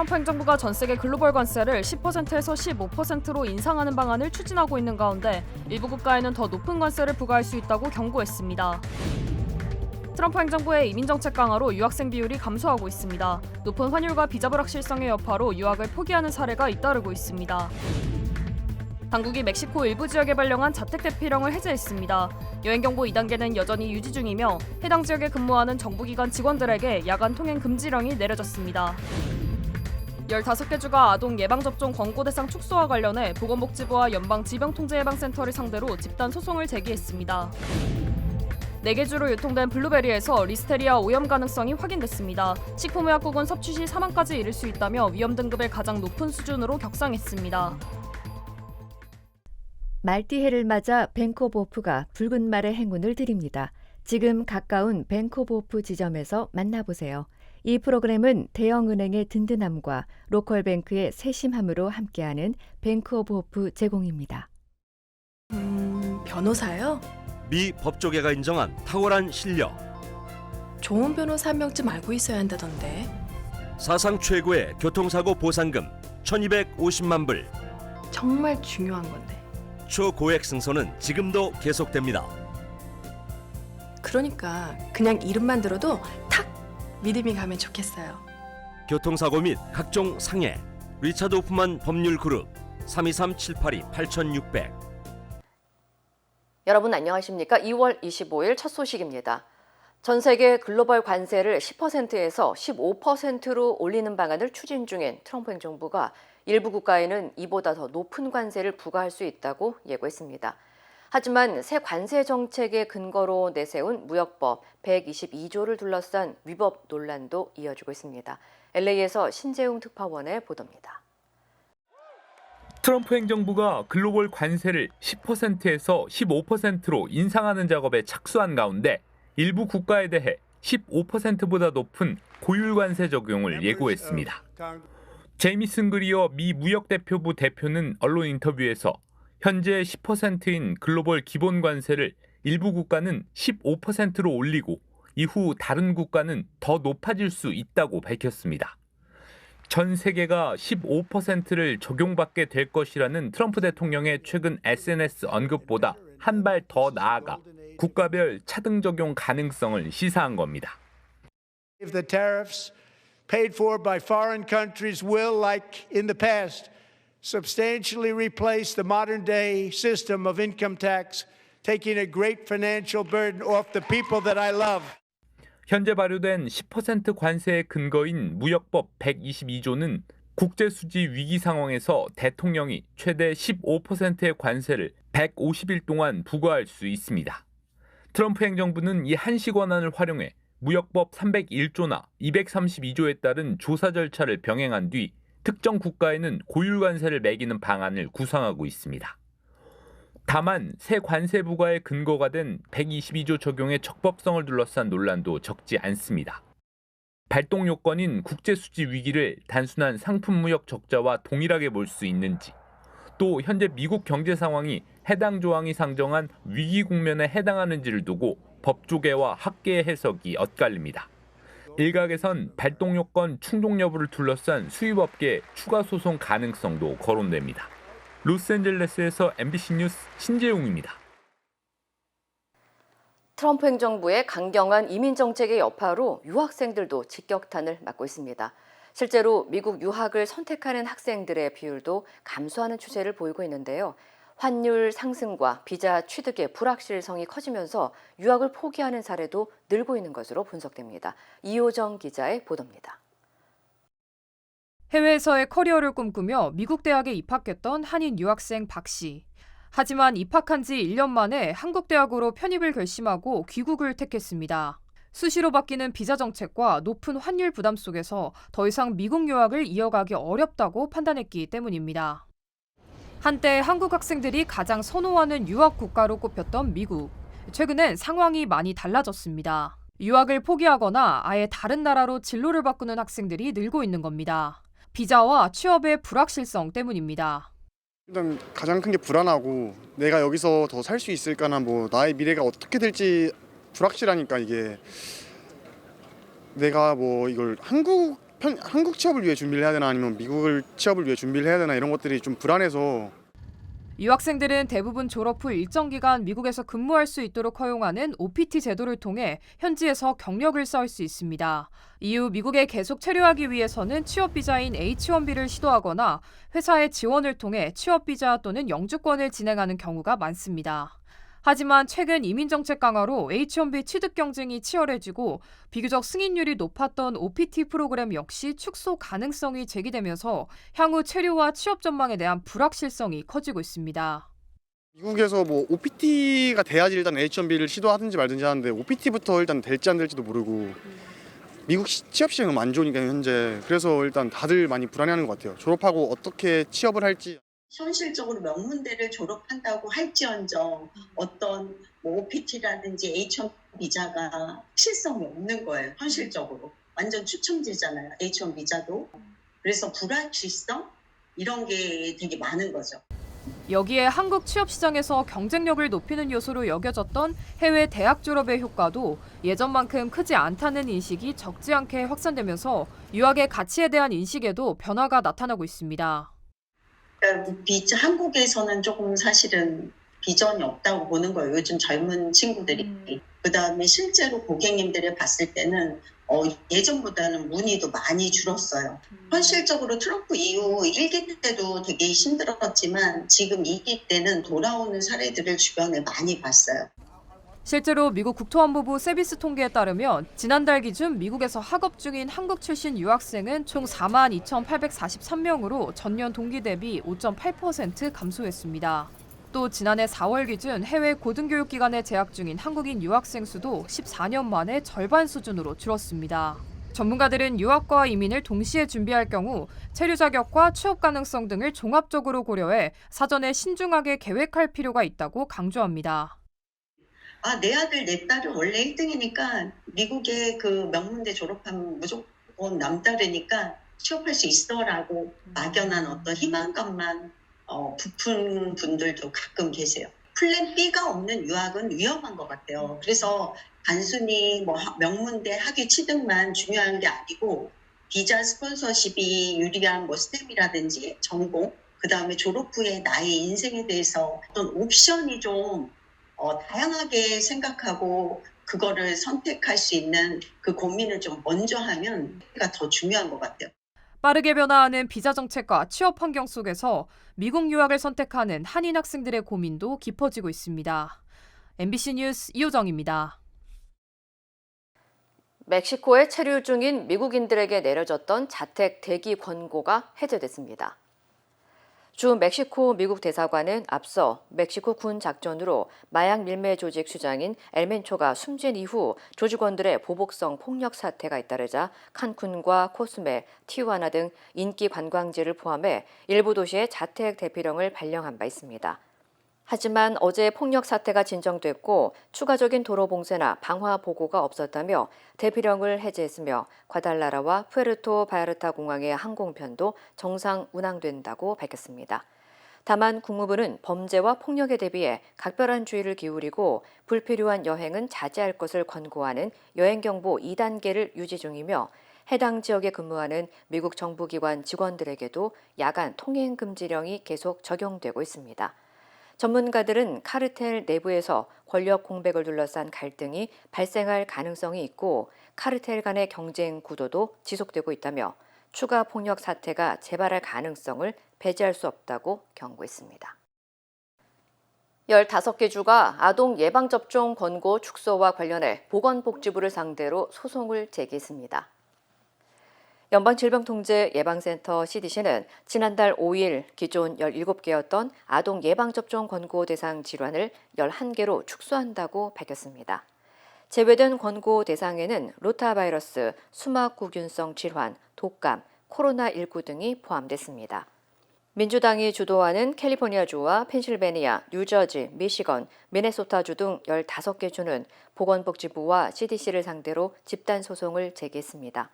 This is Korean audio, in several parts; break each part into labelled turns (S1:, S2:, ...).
S1: 트럼프 행정부가 전 세계 글로벌 관세를 10%에서 15%로 인상하는 방안을 추진하고 있는 가운데 일부 국가에는 더 높은 관세를 부과할 수 있다고 경고했습니다. 트럼프 행정부의 이민정책 강화로 유학생 비율이 감소하고 있습니다. 높은 환율과 비자 불확실성의 여파로 유학을 포기하는 사례가 잇따르고 있습니다. 당국이 멕시코 일부 지역에 발령한 자택 대피령을 해제했습니다. 여행경보 2단계는 여전히 유지 중이며 해당 지역에 근무하는 정부기관 직원들에게 야간 통행 금지령이 내려졌습니다. 15개 주가 아동 예방접종 권고 대상 축소와 관련해 보건복지부와 연방질병통제예방센터를 상대로 집단 소송을 제기했습니다. 4개 주로 유통된 블루베리에서 리스테리아 오염 가능성이 확인됐습니다. 식품의약국은 섭취 시 사망까지 이를 수 있다며 위험 등급을 가장 높은 수준으로 격상했습니다.
S2: 말띠해를 맞아 뱅크 오브 호프가 붉은 말의 행운을 드립니다. 지금 가까운 뱅크 오브 호프 지점에서 만나보세요. 이 프로그램은 대형은행의 든든함과 로컬뱅크의 세심함으로 함께하는 뱅크 오브 호프 제공입니다.
S3: 변호사요?
S4: 미 법조계가 인정한 탁월한 실력.
S3: 좋은 변호사 한 명쯤 알고 있어야 한다던데.
S4: 사상 최고의 교통사고 보상금 1,250만 불.
S3: 정말 중요한 건데.
S4: 초고액 승소는 지금도 계속됩니다.
S3: 그러니까 그냥 이름만 들어도 탁 믿음이 가면 좋겠어요.
S4: 교통사고 및 각종 상해. 리차드 호프만 법률그룹 323-782-8600.
S5: 여러분 안녕하십니까? 2월 25일 첫 소식입니다. 전 세계 글로벌 관세를 10%에서 15%로 올리는 방안을 추진 중인 트럼프 행정부가 일부 국가에는 이보다 더 높은 관세를 부과할 수 있다고 예고했습니다. 하지만 새 관세 정책의 근거로 내세운 무역법 122조를 둘러싼 위법 논란도 이어지고 있습니다. LA에서 신재웅 특파원의 보도입니다.
S6: 트럼프 행정부가 글로벌 관세를 10%에서 15%로 인상하는 작업에 착수한 가운데 일부 국가에 대해 15%보다 높은 고율 관세 적용을 예고했습니다. 제이미슨 그리어 미 무역대표부 대표는 언론 인터뷰에서 현재 10%인 글로벌 기본 관세를 일부 국가는 15%로 올리고 이후 다른 국가는 더 높아질 수 있다고 밝혔습니다. 전 세계가 15%를 적용받게 될 것이라는 트럼프 대통령의 최근 SNS 언급보다 한 발 더 나아가 국가별 차등 적용 가능성을 시사한 겁니다.
S7: If the tariffs paid for by foreign countries will, like in the past, substantially replace the modern-day system of income tax, taking a great financial burden off the people that I love.
S6: 현재 발효된 10% 관세의 근거인 무역법 122조는 국제수지 위기 상황에서 대통령이 최대 15%의 관세를 150일 동안 부과할 수 있습니다. 트럼프 행정부는 이 한시 권한을 활용해 무역법 301조나 232조에 따른 조사 절차를 병행한 뒤 특정 국가에는 고율 관세를 매기는 방안을 구상하고 있습니다. 다만 새 관세 부과의 근거가 된 122조 적용의 적법성을 둘러싼 논란도 적지 않습니다. 발동 요건인 국제수지 위기를 단순한 상품 무역 적자와 동일하게 볼 수 있는지, 또 현재 미국 경제 상황이 해당 조항이 상정한 위기 국면에 해당하는지를 두고 법조계와 학계의 해석이 엇갈립니다. 일각에선 발동 요건 충족 여부를 둘러싼 수입업계의 추가 소송 가능성도 거론됩니다. 로스앤젤레스에서 MBC 뉴스 신재웅입니다.
S5: 트럼프 행정부의 강경한 이민 정책의 여파로 유학생들도 직격탄을 맞고 있습니다. 실제로 미국 유학을 선택하는 학생들의 비율도 감소하는 추세를 보이고 있는데요. 환율 상승과 비자 취득의 불확실성이 커지면서 유학을 포기하는 사례도 늘고 있는 것으로 분석됩니다. 이호정 기자의 보도입니다.
S1: 해외에서의 커리어를 꿈꾸며 미국 대학에 입학했던 한인 유학생 박 씨. 하지만 입학한 지 1년 만에 한국 대학으로 편입을 결심하고 귀국을 택했습니다. 수시로 바뀌는 비자 정책과 높은 환율 부담 속에서 더 이상 미국 유학을 이어가기 어렵다고 판단했기 때문입니다. 한때 한국 학생들이 가장 선호하는 유학 국가로 꼽혔던 미국. 최근엔 상황이 많이 달라졌습니다. 유학을 포기하거나 아예 다른 나라로 진로를 바꾸는 학생들이 늘고 있는 겁니다. 비자와 취업의 불확실성 때문입니다.
S8: 일단 가장 큰 게 불안하고 내가 여기서 더 살 수 있을까나 나의 미래가 어떻게 될지 불확실하니까 이게 내가 이걸 한국 한국 취업을 위해 준비를 해야 되나 아니면 미국을 취업을 위해 준비를 해야 되나 이런 것들이 좀 불안해서.
S1: 유학생들은 대부분 졸업 후 일정 기간 미국에서 근무할 수 있도록 허용하는 OPT 제도를 통해 현지에서 경력을 쌓을 수 있습니다. 이후 미국에 계속 체류하기 위해서는 취업비자인 H-1B를 시도하거나 회사의 지원을 통해 취업비자 또는 영주권을 진행하는 경우가 많습니다. 하지만 최근 이민정책 강화로 H-1B 취득 경쟁이 치열해지고 비교적 승인율이 높았던 OPT 프로그램 역시 축소 가능성이 제기되면서 향후 체류와 취업 전망에 대한 불확실성이 커지고 있습니다.
S8: 미국에서 뭐 OPT가 돼야지 일단 H-1B를 시도하든지 말든지 하는데 OPT부터 일단 될지 안 될지도 모르고 미국 취업 시장이 너무 안 좋으니까 현재. 그래서 일단 다들 많이 불안해하는 것 같아요. 졸업하고 어떻게 취업을 할지.
S9: 현실적으로 명문대를 졸업한다고 할지언정 어떤 뭐 OPT라든지 H-1B 비자가 실성이 없는 거예요. 현실적으로. 완전 추첨제잖아요. H-1B 비자도. 그래서 불확실성? 이런 게 되게 많은 거죠.
S1: 여기에 한국 취업 시장에서 경쟁력을 높이는 요소로 여겨졌던 해외 대학 졸업의 효과도 예전만큼 크지 않다는 인식이 적지 않게 확산되면서 유학의 가치에 대한 인식에도 변화가 나타나고 있습니다.
S9: 한국에서는 조금 사실은 비전이 없다고 보는 거예요. 요즘 젊은 친구들이. 그다음에 실제로 고객님들이 봤을 때는 예전보다는 문의도 많이 줄었어요. 현실적으로 트럼프 이후 1기 때도 되게 힘들었지만 지금 2기 때는 돌아오는 사례들을 주변에 많이 봤어요.
S1: 실제로 미국 국토안보부 세비스 통계에 따르면 지난달 기준 미국에서 학업 중인 한국 출신 유학생은 총 42,843명으로 전년 동기 대비 5.8% 감소했습니다. 또 지난해 4월 기준 해외 고등교육기관에 재학 중인 한국인 유학생 수도 14년 만에 절반 수준으로 줄었습니다. 전문가들은 유학과 이민을 동시에 준비할 경우 체류 자격과 취업 가능성 등을 종합적으로 고려해 사전에 신중하게 계획할 필요가 있다고 강조합니다.
S9: 내 아들, 내 딸은 원래 1등이니까 미국의 그 명문대 졸업하면 무조건 남다르니까 취업할 수 있어라고 막연한 어떤 희망감만 부푼 분들도 가끔 계세요. 플랜 B가 없는 유학은 위험한 것 같아요. 그래서 단순히 뭐 명문대 학위 취득만 중요한 게 아니고 비자 스폰서십이 유리한 뭐 스템이라든지 전공, 그다음에 졸업 후에 나의 인생에 대해서 어떤 옵션이 좀 다양하게 생각하고 그거를 선택할 수 있는 그 고민을 좀 먼저 하면 더 중요한 것 같아요.
S1: 빠르게 변화하는 비자 정책과 취업 환경 속에서 미국 유학을 선택하는 한인 학생들의 고민도 깊어지고 있습니다. MBC 뉴스 이호정입니다.
S5: 멕시코에 체류 중인 미국인들에게 내려졌던 자택 대기 권고가 해제됐습니다. 주 멕시코 미국 대사관은 앞서 멕시코 군 작전으로 마약 밀매 조직 수장인 엘멘초가 숨진 이후 조직원들의 보복성 폭력 사태가 잇따르자 칸쿤과 코스메, 티후아나 등 인기 관광지를 포함해 일부 도시에 자택 대피령을 발령한 바 있습니다. 하지만 어제 폭력 사태가 진정됐고 추가적인 도로 봉쇄나 방화 보고가 없었다며 대피령을 해제했으며 과달라라와 푸에르토 바야르타 공항의 항공편도 정상 운항된다고 밝혔습니다. 다만 국무부는 범죄와 폭력에 대비해 각별한 주의를 기울이고 불필요한 여행은 자제할 것을 권고하는 여행경보 2단계를 유지 중이며 해당 지역에 근무하는 미국 정부기관 직원들에게도 야간 통행 금지령이 계속 적용되고 있습니다. 전문가들은 카르텔 내부에서 권력 공백을 둘러싼 갈등이 발생할 가능성이 있고 카르텔 간의 경쟁 구도도 지속되고 있다며 추가 폭력 사태가 재발할 가능성을 배제할 수 없다고 경고했습니다. 15개 주가 아동 예방접종 권고 축소와 관련해 보건복지부를 상대로 소송을 제기했습니다. 연방질병통제예방센터 CDC는 지난달 5일 기존 17개였던 아동 예방접종 권고 대상 질환을 11개로 축소한다고 밝혔습니다. 제외된 권고 대상에는 로타바이러스, 수막구균성 질환, 독감, 코로나19 등이 포함됐습니다. 민주당이 주도하는 캘리포니아주와 펜실베니아, 뉴저지, 미시건, 미네소타주 등 15개 주는 보건복지부와 CDC를 상대로 집단소송을 제기했습니다.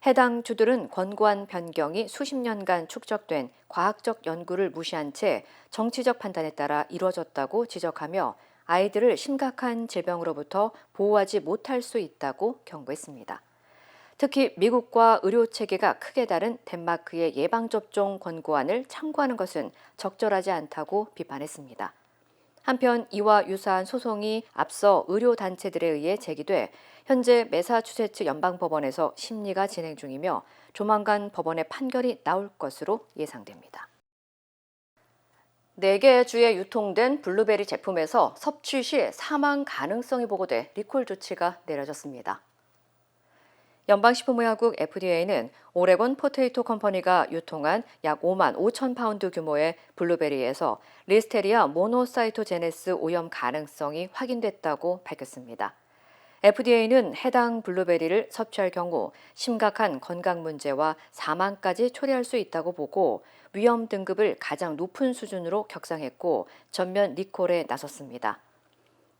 S5: 해당 주들은 권고안 변경이 수십 년간 축적된 과학적 연구를 무시한 채 정치적 판단에 따라 이루어졌다고 지적하며 아이들을 심각한 질병으로부터 보호하지 못할 수 있다고 경고했습니다. 특히 미국과 의료 체계가 크게 다른 덴마크의 예방접종 권고안을 참고하는 것은 적절하지 않다고 비판했습니다. 한편 이와 유사한 소송이 앞서 의료단체들에 의해 제기돼 현재 매사추세츠 연방법원에서 심리가 진행 중이며 조만간 법원의 판결이 나올 것으로 예상됩니다. 4개 주에 유통된 블루베리 제품에서 섭취 시 사망 가능성이 보고돼 리콜 조치가 내려졌습니다. 연방식품의약국 FDA는 오레곤 포테이토 컴퍼니가 유통한 약 5만 5천 파운드 규모의 블루베리에서 리스테리아 모노사이토제네스 오염 가능성이 확인됐다고 밝혔습니다. FDA는 해당 블루베리를 섭취할 경우 심각한 건강 문제와 사망까지 초래할 수 있다고 보고 위험 등급을 가장 높은 수준으로 격상했고 전면 리콜에 나섰습니다.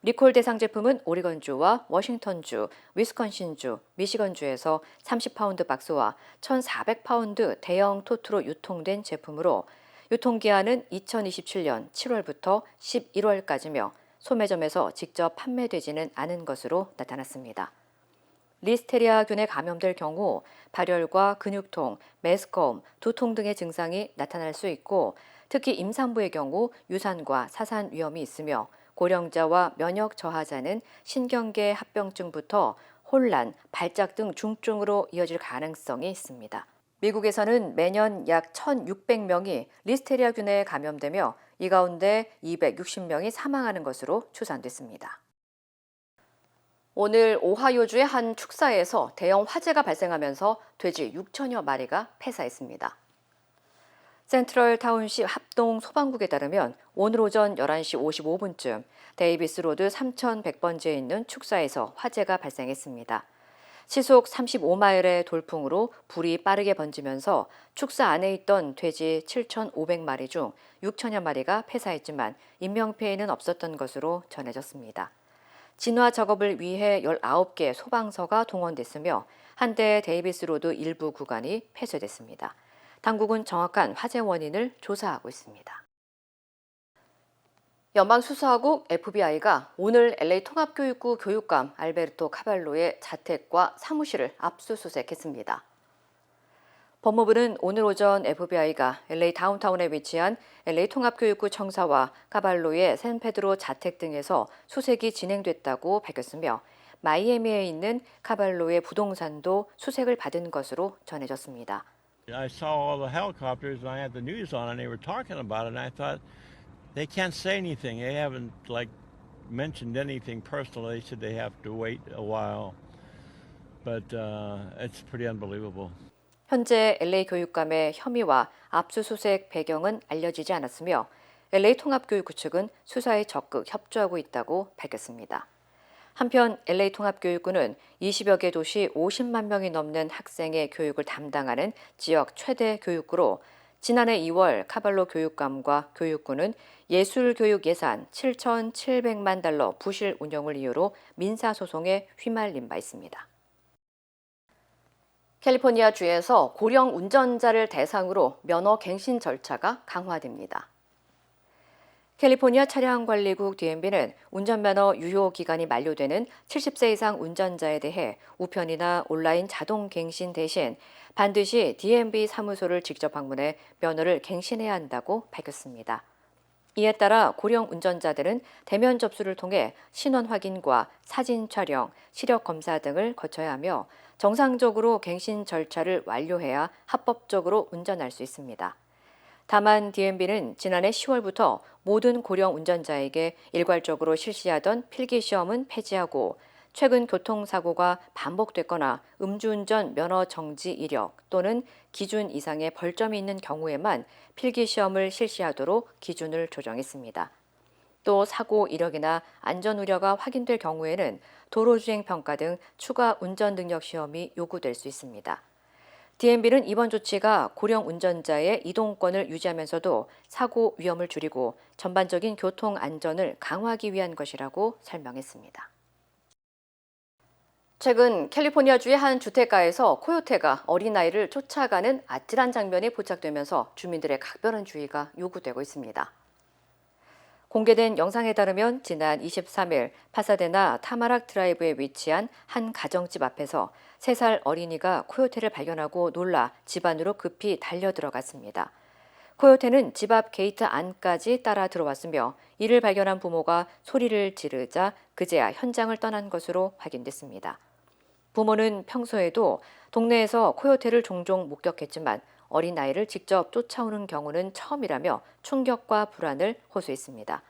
S5: 리콜 대상 제품은 오리건주와 워싱턴주, 위스콘신주, 미시건주에서 30파운드 박스와 1,400파운드 대형 토트로 유통된 제품으로 유통기한은 2027년 7월부터 11월까지며 소매점에서 직접 판매되지는 않은 것으로 나타났습니다. 리스테리아균에 감염될 경우 발열과 근육통, 메스꺼움, 두통 등의 증상이 나타날 수 있고 특히 임산부의 경우 유산과 사산 위험이 있으며 고령자와 면역 저하자는 신경계 합병증부터 혼란, 발작 등 중증으로 이어질 가능성이 있습니다. 미국에서는 매년 약 1,600명이 리스테리아균에 감염되며 이 가운데 260명이 사망하는 것으로 추산됐습니다. 오늘 오하이오주의 한 축사에서 대형 화재가 발생하면서 돼지 6천여 마리가 폐사했습니다. 센트럴 타운시 합동 소방국에 따르면 오늘 오전 11시 55분쯤 데이비스 로드 3100번지에 있는 축사에서 화재가 발생했습니다. 시속 35마일의 돌풍으로 불이 빠르게 번지면서 축사 안에 있던 돼지 7,500마리 중 6천여 마리가 폐사했지만 인명피해는 없었던 것으로 전해졌습니다. 진화 작업을 위해 19개 소방서가 동원됐으며 한때 데이비스 로드 일부 구간이 폐쇄됐습니다. 당국은 정확한 화재 원인을 조사하고 있습니다. 연방수사국 FBI가 오늘 LA 통합교육부 교육감 알베르토 카발로의 자택과 사무실을 압수수색했습니다. 법무부는 오늘 오전 FBI가 LA 다운타운에 위치한 LA 통합교육부 청사와 카발로의 샌페드로 자택 등에서 수색이 진행됐다고 밝혔으며 마이애미에 있는 카발로의 부동산도 수색을 받은 것으로 전해졌습니다.
S10: I saw all the helicopters and I had the news on and they were talking about it and I thought they can't say anything. They haven't mentioned anything personal. They said they have to wait a while. But it's pretty unbelievable.
S5: 현재 LA 교육감의 혐의와 압수수색 배경은 알려지지 않았으며 LA 통합교육부 측은 수사에 적극 협조하고 있다고 밝혔습니다. 한편 LA 통합교육부는 20여 개 도시 50만 명이 넘는 학생의 교육을 담당하는 지역 최대 교육구로 지난해 2월 카발로 교육감과 교육부는 예술교육 예산 7,700만 달러 부실 운영을 이유로 민사소송에 휘말린 바 있습니다. 캘리포니아주에서 고령 운전자를 대상으로 면허 갱신 절차가 강화됩니다. 캘리포니아 차량관리국 DMV는 운전면허 유효 기간이 만료되는 70세 이상 운전자에 대해 우편이나 온라인 자동 갱신 대신 반드시 DMV 사무소를 직접 방문해 면허를 갱신해야 한다고 밝혔습니다. 이에 따라 고령 운전자들은 대면 접수를 통해 신원 확인과 사진 촬영, 시력 검사 등을 거쳐야 하며 정상적으로 갱신 절차를 완료해야 합법적으로 운전할 수 있습니다. 다만 DMV는 지난해 10월부터 모든 고령 운전자에게 일괄적으로 실시하던 필기시험은 폐지하고 최근 교통사고가 반복됐거나 음주운전 면허 정지 이력 또는 기준 이상의 벌점이 있는 경우에만 필기시험을 실시하도록 기준을 조정했습니다. 또 사고 이력이나 안전 우려가 확인될 경우에는 도로주행평가 등 추가 운전 능력 시험이 요구될 수 있습니다. DMV는 이번 조치가 고령 운전자의 이동권을 유지하면서도 사고 위험을 줄이고 전반적인 교통 안전을 강화하기 위한 것이라고 설명했습니다. 최근 캘리포니아주의 한 주택가에서 코요테가 어린아이를 쫓아가는 아찔한 장면이 포착되면서 주민들의 각별한 주의가 요구되고 있습니다. 공개된 영상에 따르면 지난 23일 파사데나 타마락 드라이브에 위치한 한 가정집 앞에서 3살 어린이가 코요테를 발견하고 놀라 집 안으로 급히 달려 들어갔습니다. 코요테는 집 앞 게이트 안까지 따라 들어왔으며 이를 발견한 부모가 소리를 지르자 그제야 현장을 떠난 것으로 확인됐습니다. 부모는 평소에도 동네에서 코요테를 종종 목격했지만 어린아이를 직접 쫓아오는 경우는 처음이라며 충격과 불안을 호소했습니다.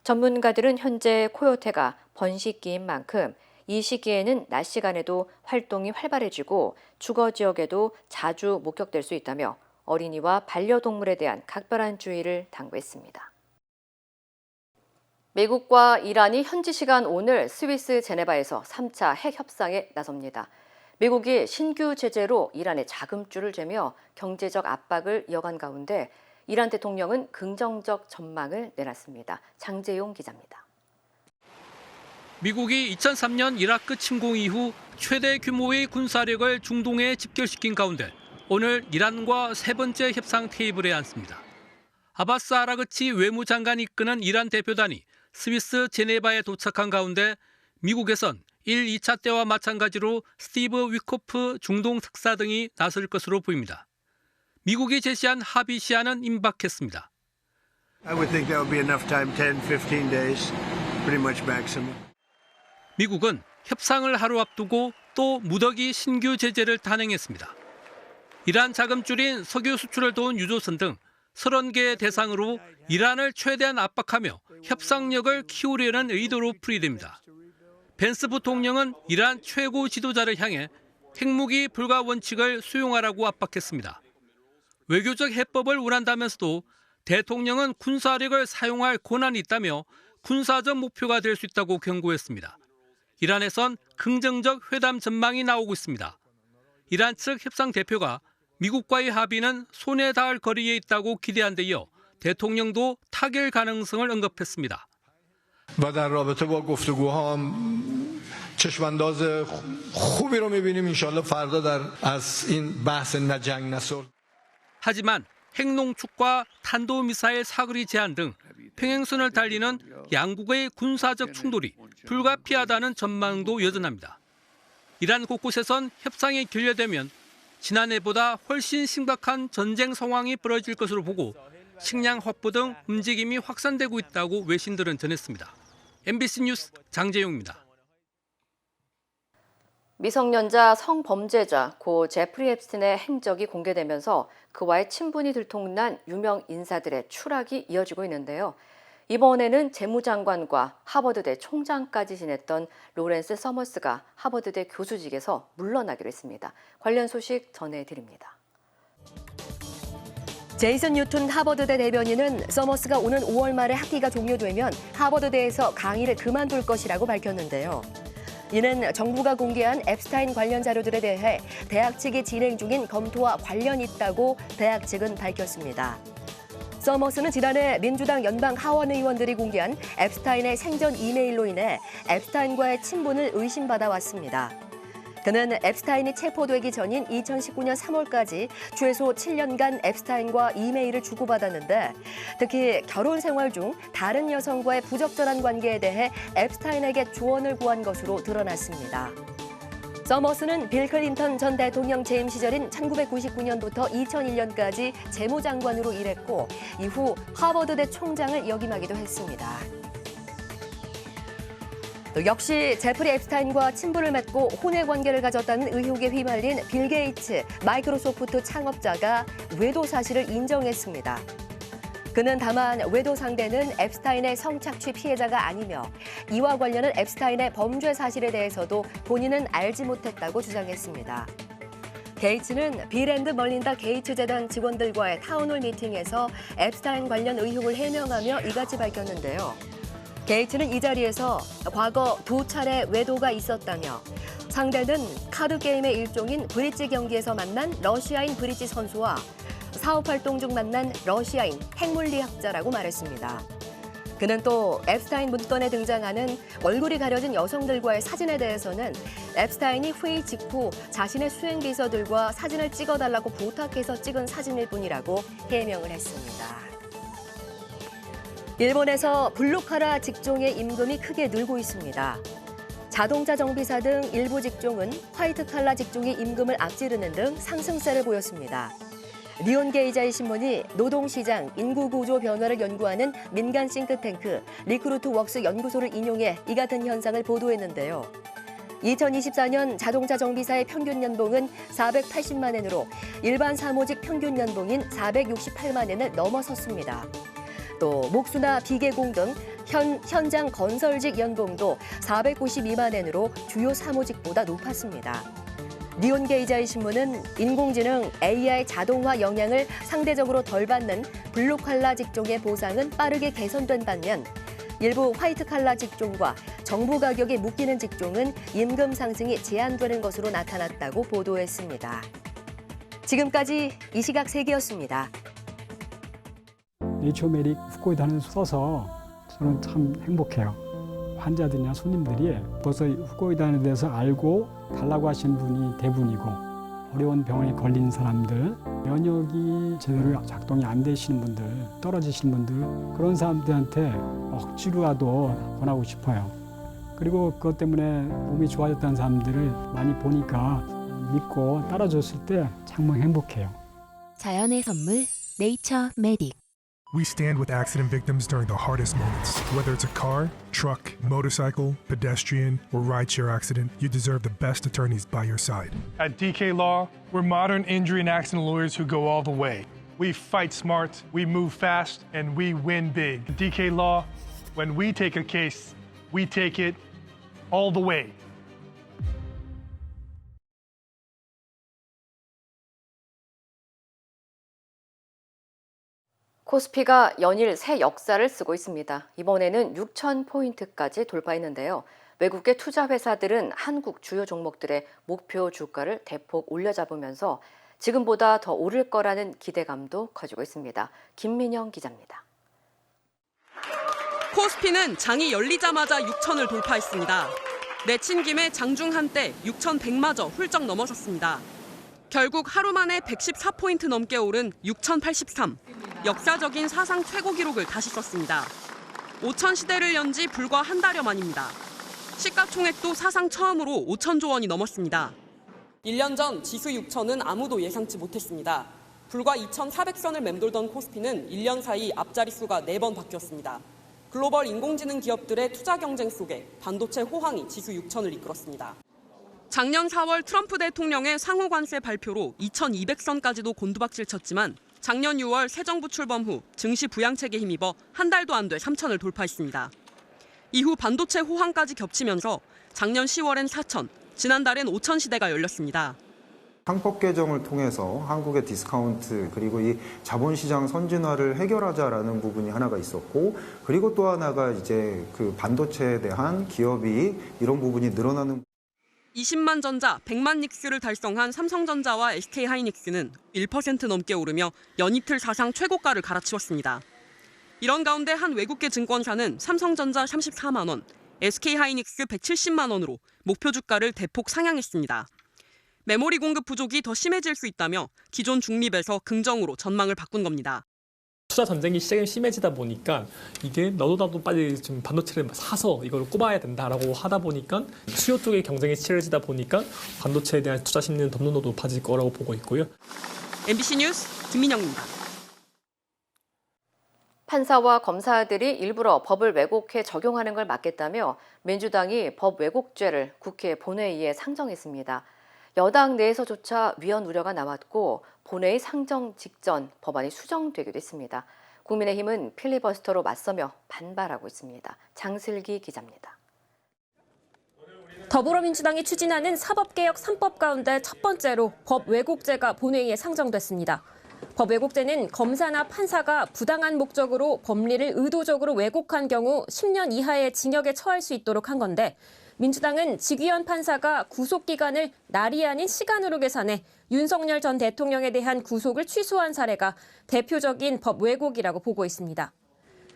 S5: 전문가들은 현재 코요테가 번식기인 만큼 이 시기에는 낮 시간에도 활동이 활발해지고 주거 지역에도 자주 목격될 수 있다며 어린이와 반려동물에 대한 각별한 주의를 당부했습니다. 미국과 이란이 현지 시간 오늘 스위스 제네바에서 3차 핵 협상에 나섭니다. 미국이 신규 제재로 이란의 자금줄을 재며 경제적 압박을 이어간 가운데 이란 대통령은 긍정적 전망을 내놨습니다. 장재용 기자입니다.
S11: 미국이 2003년 이라크 침공 이후 최대 규모의 군사력을 중동에 집결시킨 가운데 오늘 이란과 세 번째 협상 테이블에 앉습니다. 아바스 아라그치 외무장관이 이끄는 이란 대표단이 스위스 제네바에 도착한 가운데 미국에선 1, 2차 때와 마찬가지로 스티브 위코프 중동 특사 등이 나설 것으로 보입니다. 미국이 제시한 합의 시한은 임박했습니다.
S7: I would think that would be enough time, 10, 15 days, pretty much maximum.
S11: 미국은 협상을 하루 앞두고 또 무더기 신규 제재를 단행했습니다. 이란 자금줄인 석유 수출을 도운 유조선 등 30개의 대상으로 이란을 최대한 압박하며 협상력을 키우려는 의도로 풀이됩니다. 벤스 부통령은 이란 최고 지도자를 향해 핵무기 불가 원칙을 수용하라고 압박했습니다. 외교적 해법을 원한다면서도 대통령은 군사력을 사용할 권한이 있다며 군사적 목표가 될 수 있다고 경고했습니다. 이란에선 긍정적 회담 전망이 나오고 있습니다. 이란 측 협상 대표가 미국과의 합의는 손에 닿을 거리에 있다고 기대한 데 이어 대통령도 타결 가능성을 언급했습니다.
S12: و در رابطه با گفتگوها چشمانداز خوبی رو می‌بینیم ان شاءالله فردا از این بحث نه جنگ نه صلح.
S11: 하지만 핵농축과 탄도미사일 사거리 제한 등 평행선을 달리는 양국의 군사적 충돌이 불가피하다는 전망도 여전합니다. 이란 곳곳에선 협상이 결렬되면 지난해보다 훨씬 심각한 전쟁 상황이 벌어질 것으로 보고 식량 확보 등 움직임이 확산되고 있다고 외신들은 전했습니다. MBC 뉴스 장재용입니다.
S5: 미성년자 성범죄자 고 제프리 앱스틴의 행적이 공개되면서 그와의 친분이 들통난 유명 인사들의 추락이 이어지고 있는데요. 이번에는 재무장관과 하버드대 총장까지 지냈던 로렌스 서머스가 하버드대 교수직에서 물러나기로 했습니다. 관련 소식 전해드립니다.
S2: 제이슨 뉴튼 하버드대 대변인은 서머스가 오는 5월 말에 학기가 종료되면 하버드대에서 강의를 그만둘 것이라고 밝혔는데요. 이는 정부가 공개한 앱스타인 관련 자료들에 대해 대학 측이 진행 중인 검토와 관련이 있다고 대학 측은 밝혔습니다. 서머스는 지난해 민주당 연방 하원 의원들이 공개한 앱스타인의 생전 이메일로 인해 앱스타인과의 친분을 의심받아 왔습니다. 그는 앱스타인이 체포되기 전인 2019년 3월까지 최소 7년간 앱스타인과 이메일을 주고받았는데 특히 결혼 생활 중 다른 여성과의 부적절한 관계에 대해 앱스타인에게 조언을 구한 것으로 드러났습니다. 서머스는 빌 클린턴 전 대통령 재임 시절인 1999년부터 2001년까지 재무장관으로 일했고 이후 하버드대 총장을 역임하기도 했습니다. 또 역시 제프리 앱스타인과 친분을 맺고 혼외 관계를 가졌다는 의혹에 휘말린 빌 게이츠 마이크로소프트 창업자가 외도 사실을 인정했습니다. 그는 다만 외도 상대는 앱스타인의 성착취 피해자가 아니며 이와 관련한 앱스타인의 범죄 사실에 대해서도 본인은 알지 못했다고 주장했습니다. 게이츠는 빌 앤드 멀린다 게이츠 재단 직원들과의 타운홀 미팅에서 앱스타인 관련 의혹을 해명하며 이같이 밝혔는데요. 게이츠는 이 자리에서 과거 2차례 외도가 있었다며 상대는 카드게임의 일종인 브릿지 경기에서 만난 러시아인 브릿지 선수와 사업활동 중 만난 러시아인 핵물리학자라고 말했습니다. 그는 또 앱스타인 문건에 등장하는 얼굴이 가려진 여성들과의 사진에 대해서는 앱스타인이 회의 직후 자신의 수행비서들과 사진을 찍어달라고 부탁해서 찍은 사진일 뿐이라고 해명을 했습니다.
S13: 일본에서 블루칼라 직종의 임금이 크게 늘고 있습니다. 자동차 정비사 등 일부 직종은 화이트칼라 직종의 임금을 앞지르는 등 상승세를 보였습니다. 니혼게이자이 신문이 노동시장 인구구조 변화를 연구하는 민간 싱크탱크 리크루트웍스 연구소를 인용해 이 같은 현상을 보도했는데요. 2024년 자동차 정비사의 평균 연봉은 480만 엔으로 일반 사무직 평균 연봉인 468만 엔을 넘어섰습니다. 또 목수나 비계공 등 현장 건설직 연봉도 492만 엔으로 주요 사무직보다 높았습니다. 니혼게이자이 신문은 인공지능, AI 자동화 영향을 상대적으로 덜 받는 블루칼라 직종의 보상은 빠르게 개선된 반면 일부 화이트칼라 직종과 정부 가격에 묶이는 직종은 임금 상승이 제한되는 것으로 나타났다고 보도했습니다. 지금까지 이 시각 세계였습니다.
S14: 네이처메릭 후코이다는 써서 저는 참 행복해요. 환자들이나 손님들이 벌써 후코이다에 대해서 알고 달라고 하시는 분이 대부분이고 어려운 병에 걸린 사람들, 면역이 제대로 작동이 안 되시는 분들, 떨어지시는 분들 그런 사람들한테 억지로라도 권하고 싶어요. 그리고 그것 때문에 몸이 좋아졌다는 사람들을 많이 보니까 믿고 따라줬을 때 정말 행복해요.
S15: 자연의 선물 네이처 메딕.
S16: We stand with accident victims during the hardest moments. Whether it's a car, truck, motorcycle, pedestrian, or rideshare accident, you deserve the best attorneys by your side.
S17: At DK Law, we're modern injury and accident lawyers who go all the way. We fight smart, we move fast, and we win big. At DK Law, when we take a case, we take it all the way.
S5: 코스피가 연일 새 역사를 쓰고 있습니다. 이번에는 6,000포인트까지 돌파했는데요. 외국계 투자 회사들은 한국 주요 종목들의 목표 주가를 대폭 올려잡으면서 지금보다 더 오를 거라는 기대감도 커지고 있습니다. 김민영 기자입니다.
S18: 코스피는 장이 열리자마자 6,000을 돌파했습니다. 내친 김에 장중 한때 6,100마저 훌쩍 넘어섰습니다. 결국 하루 만에 114포인트 넘게 오른 6,083. 역사적인 사상 최고 기록을 다시 썼습니다. 5천 시대를 연 지 불과 한 달여 만입니다. 시가총액도 사상 처음으로 5천조 원이 넘었습니다. 1년 전 지수 6천은 아무도 예상치 못했습니다. 불과 2,400선을 맴돌던 코스피는 1년 사이 앞자릿수가 4번 바뀌었습니다. 글로벌 인공지능 기업들의 투자 경쟁 속에 반도체 호황이 지수 6천을 이끌었습니다. 작년 4월 트럼프 대통령의 상호 관세 발표로 2,200선까지도 곤두박질 쳤지만 작년 6월 새 정부 출범 후 증시 부양책에 힘입어 한 달도 안 돼 3천을 돌파했습니다. 이후 반도체 호황까지 겹치면서 작년 10월엔 4천, 지난달엔 5천 시대가 열렸습니다.
S19: 상법 개정을 통해서 한국의 디스카운트 그리고 이 자본시장 선진화를 해결하자라는 부분이 하나가 있었고 그리고 또 하나가 이제 그 반도체에 대한 기업이 이런 부분이 늘어나는
S18: 20만 전자, 100만 닉스를 달성한 삼성전자와 SK하이닉스는 1% 넘게 오르며 연이틀 사상 최고가를 갈아치웠습니다. 이런 가운데 한 외국계 증권사는 삼성전자 34만 원, SK하이닉스 170만 원으로 목표 주가를 대폭 상향했습니다. 메모리 공급 부족이 더 심해질 수 있다며 기존 중립에서 긍정으로 전망을 바꾼 겁니다.
S20: 투자 전쟁이 심해지다 보니까 이게 너도 나도 빨리 좀 반도체를 사서 이걸 꼽아야 된다라고 하다 보니까 수요 쪽의 경쟁이 치열해지다 보니까 반도체에 대한 투자 심리는 덤도 높아질 거라고 보고 있고요.
S18: MBC 뉴스 김민영입니다.
S5: 판사와 검사들이 일부러 법을 왜곡해 적용하는 걸 막겠다며 민주당이 법 왜곡죄를 국회 본회의에 상정했습니다. 여당 내에서조차 위헌 우려가 나왔고 본회의 상정 직전 법안이 수정되기도 했습니다. 국민의힘은 필리버스터로 맞서며 반발하고 있습니다. 장슬기 기자입니다.
S1: 더불어민주당이 추진하는 사법개혁 3법 가운데 첫 번째로 법 왜곡죄가 본회의에 상정됐습니다. 법 왜곡죄는 검사나 판사가 부당한 목적으로 법리를 의도적으로 왜곡한 경우 10년 이하의 징역에 처할 수 있도록 한 건데 민주당은 직위원 판사가 구속기간을 날이 아닌 시간으로 계산해 윤석열 전 대통령에 대한 구속을 취소한 사례가 대표적인 법 왜곡이라고 보고 있습니다.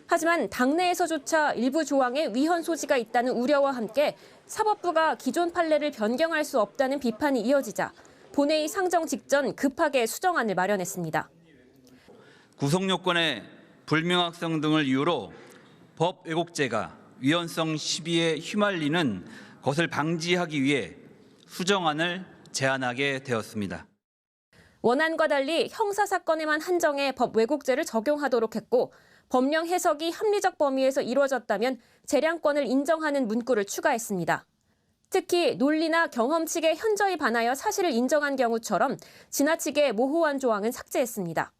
S1: 하지만 당내에서조차 일부 조항에 위헌 소지가 있다는 우려와 함께 사법부가 기존 판례를 변경할 수 없다는 비판이 이어지자 본회의 상정 직전 급하게 수정안을 마련했습니다.
S21: 구속 요건의 불명확성 등을 이유로 법 왜곡죄가 위헌성 시비에 휘말리는 것을 방지하기 위해 수정안을 제안하게 되었습니다.
S22: 원안과 달리 형사사건에만 한정해 법 왜곡죄를 적용하도록 했고 법령 해석이 합리적 범위에서 이루어졌다면 재량권을 인정하는 문구를 추가했습니다. 특히 논리나 경험칙에 현저히 반하여 사실을 인정한 경우처럼 지나치게 모호한 조항은 삭제했습니다.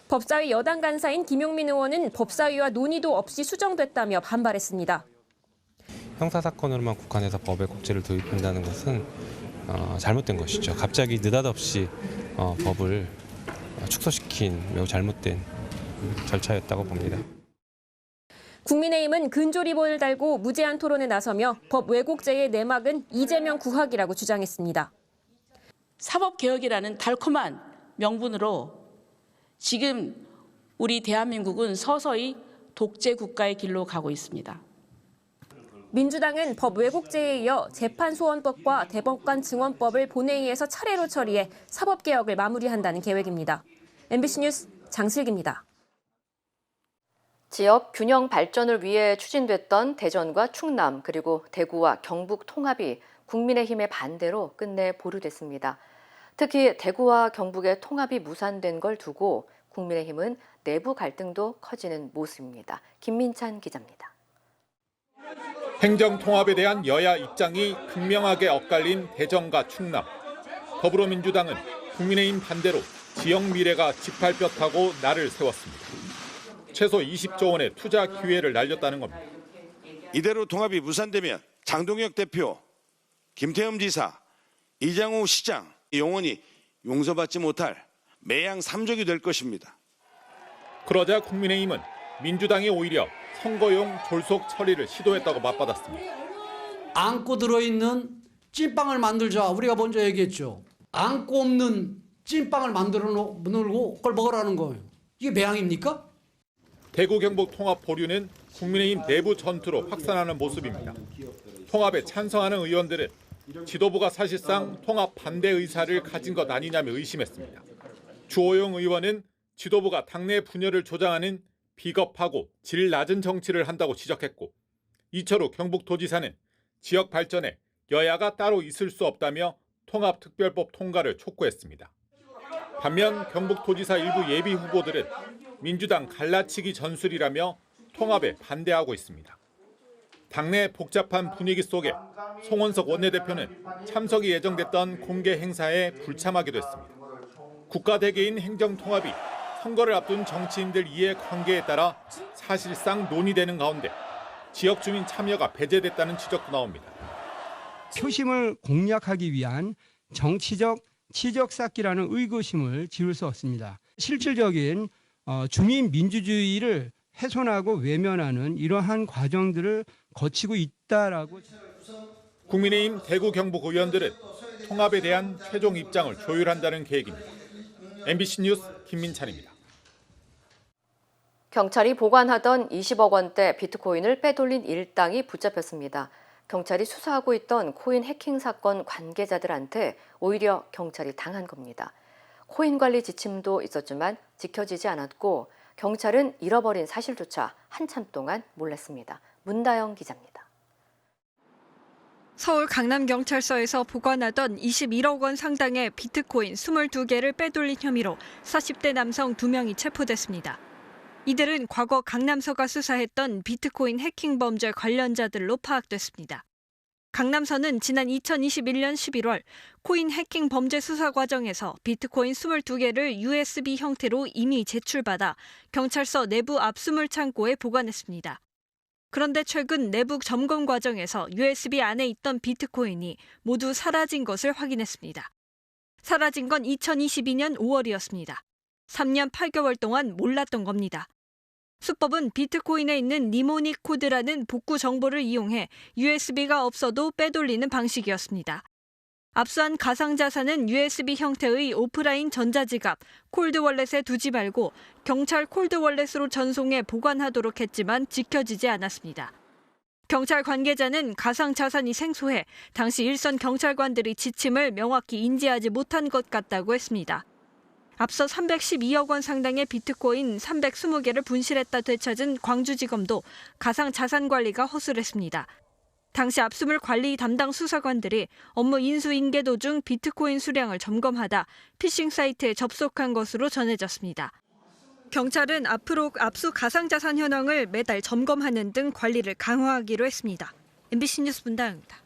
S22: 법사위 여당 간사인 김용민 의원은 법사위와 논의도 없이 수정됐다며 반발했습니다.
S23: 형사사건으로만 국한해서 법 왜곡죄를 도입한다는 것은 잘못된 것이죠. 갑자기 느닷없이 법을 축소시킨 매우 잘못된 절차였다고 봅니다.
S22: 국민의힘은 근조리본을 달고 무제한 토론에 나서며 법 왜곡죄의 내막은 이재명 구학이라고 주장했습니다.
S24: 사법개혁이라는 달콤한 명분으로 지금 우리 대한민국은 서서히 독재 국가의 길로 가고 있습니다.
S22: 민주당은 법 왜곡죄에 이어 재판소원법과 대법관 증언법을 본회의에서 차례로 처리해 사법개혁을 마무리한다는 계획입니다. MBC 뉴스 장슬기입니다.
S5: 지역 균형 발전을 위해 추진됐던 대전과 충남 그리고 대구와 경북 통합이 국민의힘의 반대로 끝내 보류됐습니다. 특히 대구와 경북의 통합이 무산된 걸 두고 국민의힘은 내부 갈등도 커지는 모습입니다. 김민찬 기자입니다.
S6: 행정통합에 대한 여야 입장이 극명하게 엇갈린 대전과 충남. 더불어민주당은 국민의힘 반대로 지역 미래가 직팔뼈타고 날을 세웠습니다. 최소 20조 원의 투자 기회를 날렸다는 겁니다.
S25: 이대로 통합이 무산되면 장동혁 대표, 김태흠 지사, 이장우 시장 영원히 용서받지 못할 매양 삼족이 될 것입니다.
S6: 그러자 국민의힘은 민주당이 오히려 선거용 졸속 처리를 시도했다고 맞받았습니다.
S26: 안고 들어있는 찐빵을 만들자 우리가 먼저 얘기했죠. 안고 없는 찐빵을 만들어 놓고 그걸 먹으라는 거예요. 이게 매양입니까?
S6: 대구 경북 통합 보류는 국민의힘 내부 전투로 확산하는 모습입니다. 통합에 찬성하는 의원들은 지도부가 사실상 통합 반대 의사를 가진 것 아니냐며 의심했습니다. 주호영 의원은 지도부가 당내 분열을 조장하는 비겁하고 질 낮은 정치를 한다고 지적했고, 이철우 경북도지사는 지역 발전에 여야가 따로 있을 수 없다며 통합특별법 통과를 촉구했습니다. 반면 경북도지사 일부 예비 후보들은 민주당 갈라치기 전술이라며 통합에 반대하고 있습니다. 당내 복잡한 분위기 속에 송원석 원내대표는 참석이 예정됐던 공개 행사에 불참하기도 했습니다. 국가대개인 행정통합이 선거를 앞둔 정치인들 이해관계에 따라 사실상 논의되는 가운데 지역 주민 참여가 배제됐다는 지적도 나옵니다.
S27: 표심을 공략하기 위한 정치적 치적 쌓기라는 의구심을 지울 수 없습니다. 실질적인 주민 민주주의를 훼손하고 외면하는 이러한 과정들을 거치고 있다라고.
S6: 국민의힘 대구 경북 의원들은 통합에 대한 최종 입장을 조율한다는 계획입니다. MBC 뉴스 김민찬입니다.
S5: 경찰이 보관하던 20억 원대 비트코인을 빼돌린 일당이 붙잡혔습니다. 경찰이 수사하고 있던 코인 해킹 사건 관계자들한테 오히려 경찰이 당한 겁니다. 코인 관리 지침도 있었지만 지켜지지 않았고 경찰은 잃어버린 사실조차 한참 동안 몰랐습니다. 문다영 기자입니다.
S28: 서울 강남경찰서에서 보관하던 21억 원 상당의 비트코인 22개를 빼돌린 혐의로 40대 남성 2명이 체포됐습니다. 이들은 과거 강남서가 수사했던 비트코인 해킹 범죄 관련자들로 파악됐습니다. 강남서는 지난 2021년 11월 코인 해킹 범죄 수사 과정에서 비트코인 22개를 USB 형태로 이미 제출받아 경찰서 내부 압수물 창고에 보관했습니다. 그런데 최근 내부 점검 과정에서 USB 안에 있던 비트코인이 모두 사라진 것을 확인했습니다. 사라진 건 2022년 5월이었습니다. 3년 8개월 동안 몰랐던 겁니다. 수법은 비트코인에 있는 니모닉 코드라는 복구 정보를 이용해 USB가 없어도 빼돌리는 방식이었습니다. 압수한 가상자산은 USB 형태의 오프라인 전자지갑, 콜드월렛에 두지 말고 경찰 콜드월렛으로 전송해 보관하도록 했지만 지켜지지 않았습니다. 경찰 관계자는 가상자산이 생소해 당시 일선 경찰관들이 지침을 명확히 인지하지 못한 것 같다고 했습니다. 앞서 312억 원 상당의 비트코인 320개를 분실했다 되찾은 광주지검도 가상 자산 관리가 허술했습니다. 당시 압수물 관리 담당 수사관들이 업무 인수인계 도중 비트코인 수량을 점검하다 피싱 사이트에 접속한 것으로 전해졌습니다. 경찰은 앞으로 압수 가상자산 현황을 매달 점검하는 등 관리를 강화하기로 했습니다. MBC 뉴스 분당입니다.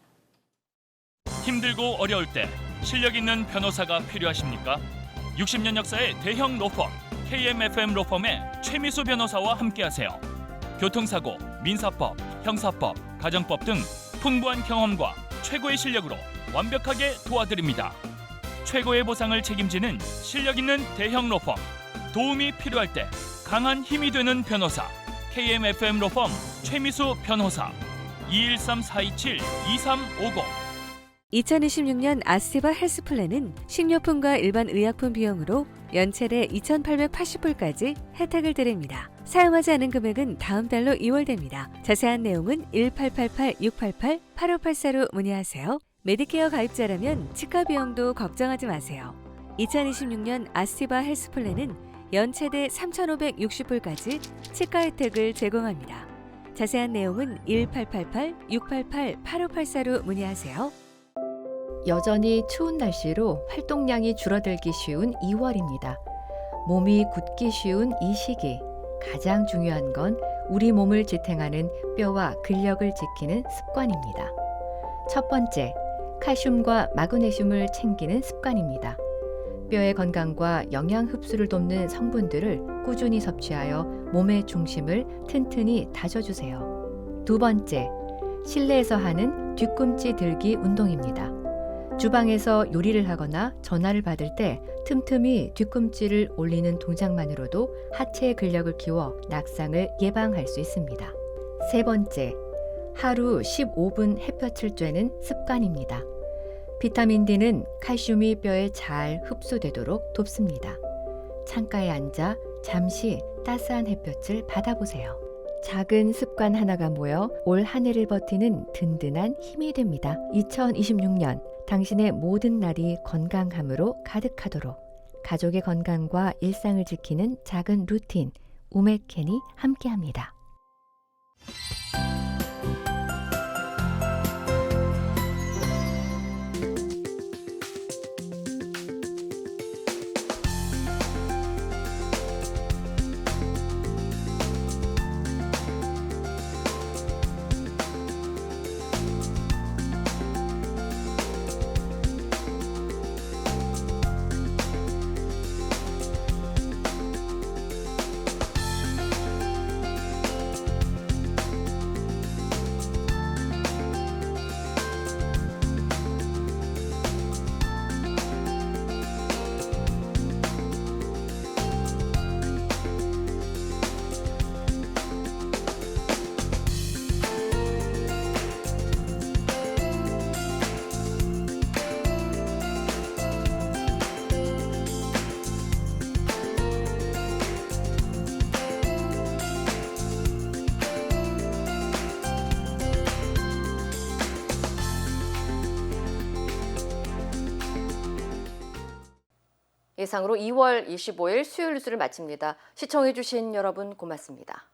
S3: 힘들고 어려울 때 실력 있는 변호사가 필요하십니까? 60년 역사의 대형 로펌 KMFM 로펌의 최미수 변호사와 함께하세요. 교통사고, 민사법, 형사법, 가정법 등 풍부한 경험과 최고의 실력으로 완벽하게 도와드립니다. 최고의 보상을 책임지는 실력 있는 대형 로펌. 도움이 필요할 때 강한 힘이 되는 변호사. KMFM 로펌 최미수 변호사. 213-427-2350.
S4: 2026년 아스티바 헬스플랜은 식료품과 일반 의약품 비용으로 연체대 2,880불까지 혜택을 드립니다. 사용하지 않은 금액은 다음 달로 2월됩니다. 자세한 내용은 1888-688-8584로 문의하세요. 메디케어 가입자라면 치과 비용도 걱정하지 마세요. 2026년 아스티바 헬스플랜은 연체대 3,560불까지 치과 혜택을 제공합니다. 자세한 내용은 1888-688-8584로 문의하세요.
S2: 여전히 추운 날씨로 활동량이 줄어들기 쉬운 2월입니다. 몸이 굳기 쉬운 이 시기, 가장 중요한 건 우리 몸을 지탱하는 뼈와 근력을 지키는 습관입니다. 첫 번째, 칼슘과 마그네슘을 챙기는 습관입니다. 뼈의 건강과 영양 흡수를 돕는 성분들을 꾸준히 섭취하여 몸의 중심을 튼튼히 다져주세요. 두 번째, 실내에서 하는 뒤꿈치 들기 운동입니다. 주방에서 요리를 하거나 전화를 받을 때 틈틈이 뒤꿈치를 올리는 동작만으로도 하체의 근력을 키워 낙상을 예방할 수 있습니다. 세 번째, 하루 15분 햇볕을 쬐는 습관입니다. 비타민 D는 칼슘이 뼈에 잘 흡수되도록 돕습니다. 창가에 앉아 잠시 따스한 햇볕을 받아보세요. 작은 습관 하나가 모여 올 한 해를 버티는 든든한 힘이 됩니다. 2026년 당신의 모든 날이 건강함으로 가득하도록 가족의 건강과 일상을 지키는 작은 루틴 우메켄이 함께합니다.
S5: 이상으로 2월 25일 수요일 뉴스를 마칩니다. 시청해주신 여러분 고맙습니다.